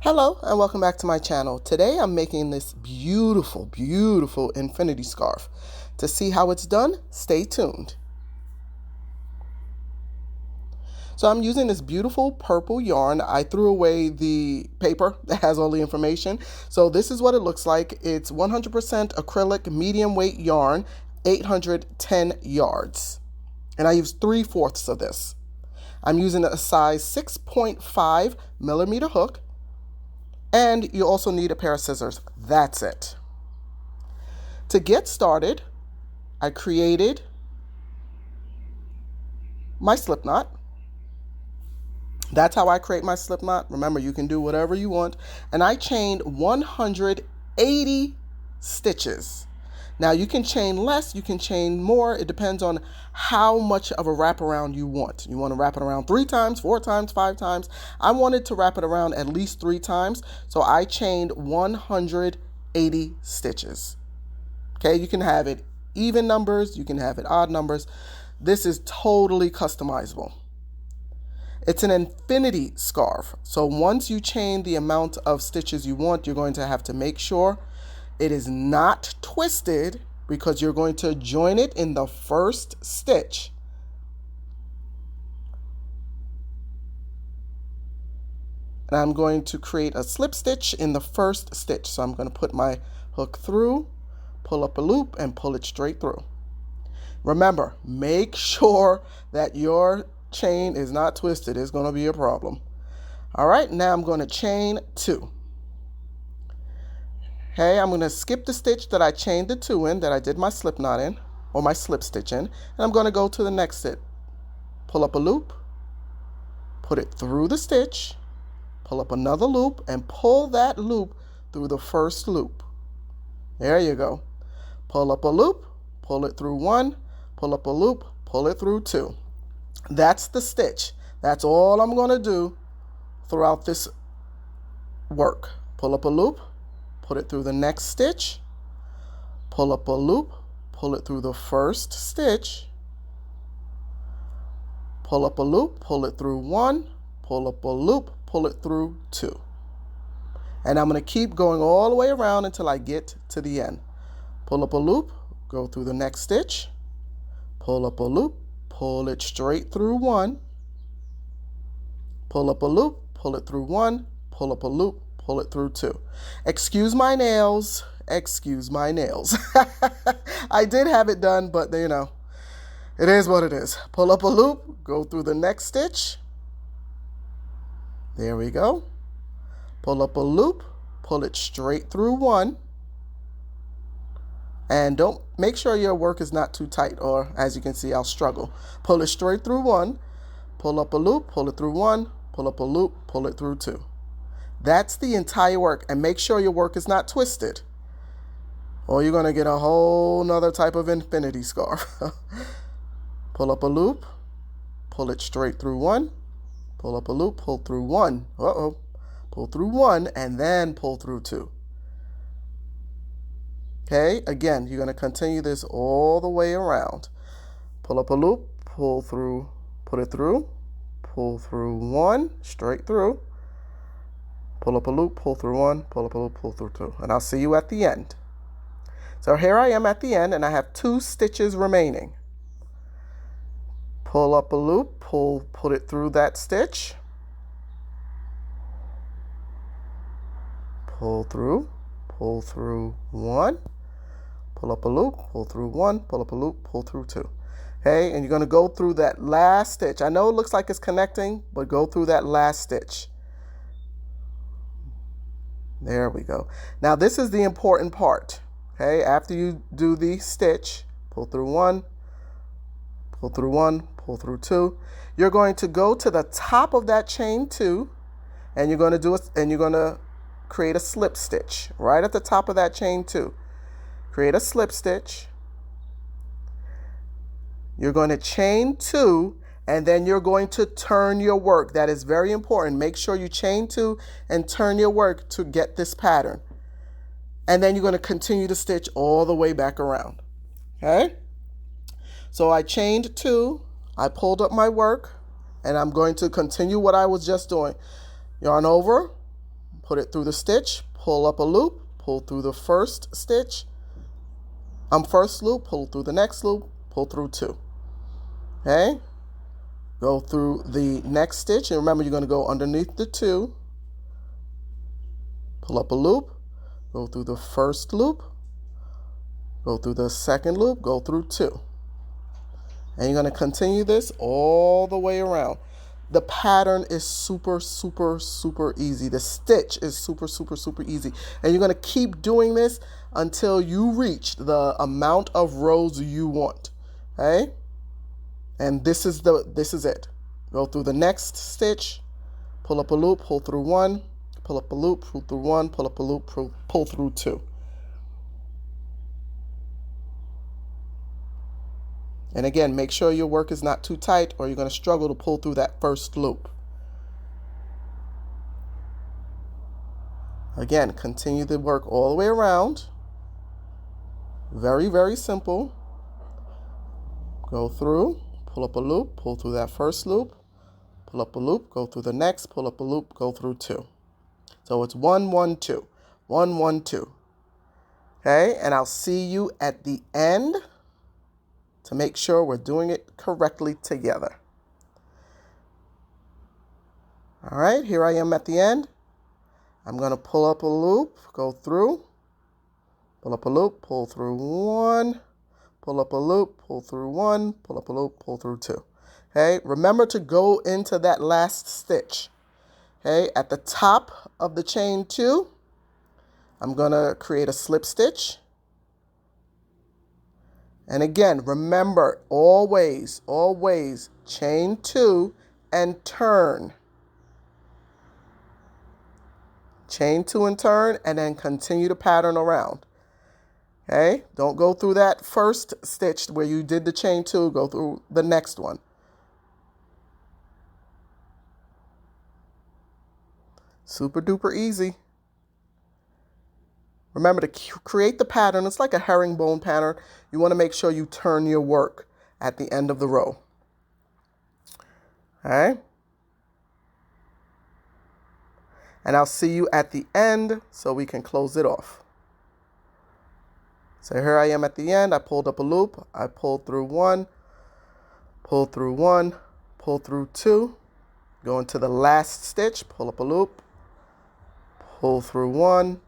Hello and welcome back to my channel. Today I'm making this beautiful infinity scarf. To see how it's done, stay tuned. So I'm using this beautiful purple yarn. I threw away the paper that has all the information. So this is what it looks like. It's 100% acrylic medium weight yarn, 810 yards. And I used 3/4 of this. I'm using a size 6.5 millimeter hook. And you also need a pair of scissors. That's it. To get started, I created my slip knot. That's how I create my slip knot. Remember, you can do whatever you want. And I chained 180 stitches. Now, you can chain less, you can chain more. It depends on how much of a wraparound you want. You want to wrap it around 3 times, 4 times, 5 times. I wanted to wrap it around at least 3 times, so I chained 180 stitches. Okay, you can have it even numbers, you can have it odd numbers. This is totally customizable. It's an infinity scarf, so once you chain the amount of stitches you want, you're going to have to make sure it is not twisted because you're going to join it in the first stitch. And I'm going to create a slip stitch in the first stitch. So I'm going to put my hook through, pull up a loop, and pull it straight through. Remember, make sure that your chain is not twisted. It's going to be a problem. All right, now I'm going to chain 2. Okay, I'm going to skip the stitch that I chained the 2 in, that I did my slip knot in, or my slip stitch in, and I'm going to go to the next stitch. Pull up a loop, put it through the stitch, pull up another loop, and pull that loop through the first loop. There you go. Pull up a loop, pull it through 1, pull up a loop, pull it through 2. That's the stitch. That's all I'm going to do throughout this work. Pull up a loop, put it through the next stitch, pull up a loop, pull it through the first stitch, pull up a loop, pull it through 1, pull up a loop, pull it through 2. And I'm going to keep going all the way around until I get to the end. Pull up a loop, go through the next stitch, pull up a loop, pull it straight through 1, pull up a loop, pull it through 1, pull up a loop, pull it through 2. Excuse my nails. Excuse my nails. I did have it done, but you know, it is what it is. Pull up a loop, go through the next stitch. There we go. Pull up a loop, pull it straight through 1. And don't make sure your work is not too tight, or as you can see, I'll struggle. Pull it straight through 1, pull up a loop, pull it through 1, pull up a loop, pull it through 2. That's the entire work, and make sure your work is not twisted, or you're going to get a whole nother type of infinity scarf. Pull up a loop, pull it straight through 1, pull up a loop, pull through 1. Pull through 1 and then pull through 2. Okay, again, you're going to continue this all the way around. Pull up a loop, pull through, put it through, pull through 1, straight through. Pull up a loop, pull through 1, pull up a loop, pull through 2. And I'll see you at the end. So here I am at the end, and I have 2 stitches remaining. Pull up a loop, put it through that stitch. Pull through 1. Pull up a loop, pull through 1, pull up a loop, pull through 2. Okay, and you're going to go through that last stitch. I know it looks like it's connecting, but go through that last stitch. There we go. Now this is the important part. Okay, after you do the stitch, pull through 1, pull through 1, pull through 2. You're going to go to the top of that chain 2, and you're going to do it, and you're going to create a slip stitch right at the top of that chain 2. Create a slip stitch. You're going to chain 2, and then you're going to turn your work. That is very important. Make sure you chain 2 and turn your work to get this pattern. And then you're going to continue to stitch all the way back around. Okay? So I chained 2, I pulled up my work, and I'm going to continue what I was just doing. Yarn over, put it through the stitch, pull up a loop, pull through the first stitch, first loop, pull through the next loop, pull through 2. Okay? Go through the next stitch, and remember you're going to go underneath the 2, pull up a loop, go through the first loop, go through the second loop, go through 2. And you're going to continue this all the way around. The pattern is super, super, super easy. The stitch is super, super, super easy. And you're going to keep doing this until you reach the amount of rows you want. Okay? And this is it. Go through the next stitch, pull up a loop, pull through 1, pull up a loop, pull through 1, pull up a loop, pull through 2. And again, make sure your work is not too tight or you're going to struggle to pull through that first loop. Again, continue the work all the way around. Very, very simple. Go through, pull up a loop, pull through that first loop, pull up a loop, go through the next, pull up a loop, go through 2. So it's 1, 1, 2, 1, 1, 2. Okay, and I'll see you at the end to make sure we're doing it correctly together. All right, here I am at the end. I'm going to pull up a loop, go through, pull up a loop, pull through 1, pull up a loop, pull through 1, pull up a loop, pull through 2. Okay, remember to go into that last stitch. Okay, at the top of the chain 2, I'm going to create a slip stitch. And again, remember, always, always chain 2 and turn. Chain 2 and turn, and then continue the pattern around. Okay? Don't go through that first stitch where you did the chain 2. Go through the next one. Super duper easy. Remember to create the pattern. It's like a herringbone pattern. You want to make sure you turn your work at the end of the row. All right? And I'll see you at the end so we can close it off. So here I am at the end. I pulled up a loop. I pulled through 1, pull through 1, pull through 2. Go into the last stitch, pull up a loop, pull through 1,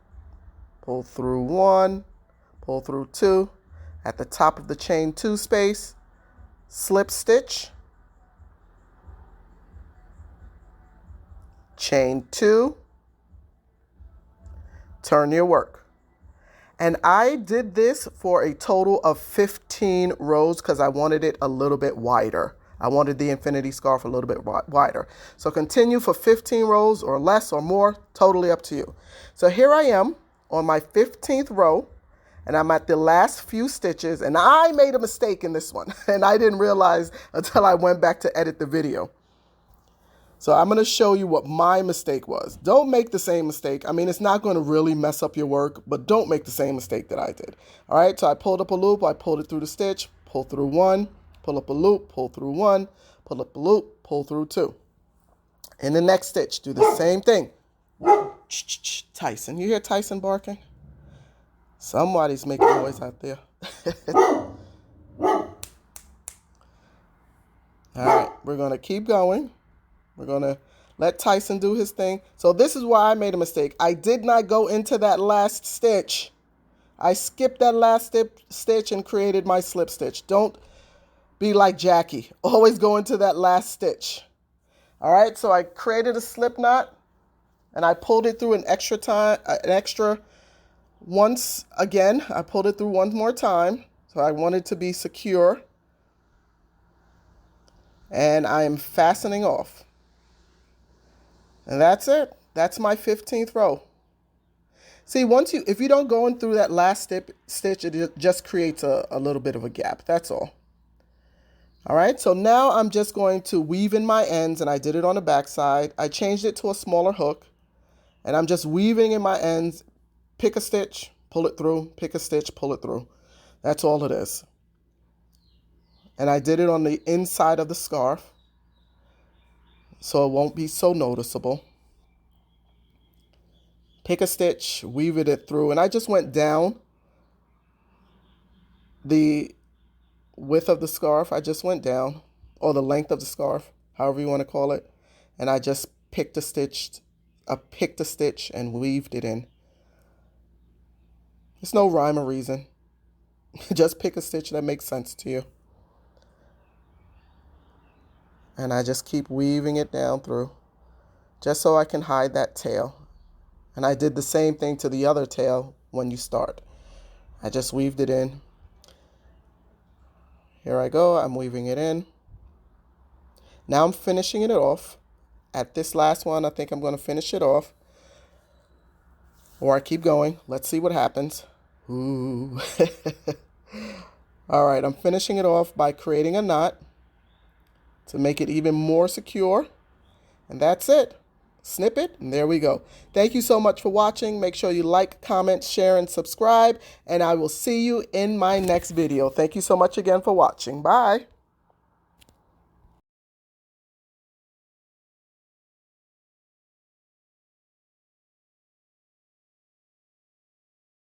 pull through 1, pull through 2. At the top of the chain 2 space, slip stitch, chain 2, turn your work. And I did this for a total of 15 rows because I wanted it a little bit wider. I wanted the infinity scarf a little bit wider. So continue for 15 rows or less or more, totally up to you. So here I am on my 15th row, and I'm at the last few stitches, and I made a mistake in this one, and I didn't realize until I went back to edit the video. So I'm going to show you what my mistake was. Don't make the same mistake. I mean, it's not going to really mess up your work, but don't make the same mistake that I did. All right, so I pulled up a loop, I pulled it through the stitch, pull through 1, pull up a loop, pull through 1, pull up a loop, pull through 2. In the next stitch, do the same thing. Tyson, you hear Tyson barking? Somebody's making noise out there. All right, we're going to keep going. We're going to let Tyson do his thing. So this is why I made a mistake. I did not go into that last stitch. I skipped that last stitch and created my slip stitch. Don't be like Jackie. Always go into that last stitch. All right, so I created a slip knot and I pulled it through an extra once again. I pulled it through one more time. So I wanted to be secure. And I am fastening off. And that's it. That's my 15th row. See, if you don't go in through that last stitch, it just creates a little bit of a gap. That's all. All right, so now I'm just going to weave in my ends, and I did it on the back side. I changed it to a smaller hook, and I'm just weaving in my ends. Pick a stitch, pull it through, pick a stitch, pull it through. That's all it is. And I did it on the inside of the scarf, so it won't be so noticeable. pick a stitch, weave it through, and I just went down the width of the scarf. I just went down, or the length of the scarf, however you want to call it, and I just picked a stitch and weaved it in. There's no rhyme or reason. Just pick a stitch that makes sense to you. And I just keep weaving it down through, just so I can hide that tail. And I did the same thing to the other tail when you start. I just weaved it in. Here I go, I'm weaving it in. Now I'm finishing it off. At this last one, I think I'm going to finish it off. Or I keep going. Let's see what happens. Ooh. All right, I'm finishing it off by creating a knot to make it even more secure. And that's it. Snip it, and there we go. Thank you so much for watching. Make sure you like, comment, share, and subscribe. And I will see you in my next video. Thank you so much again for watching. Bye.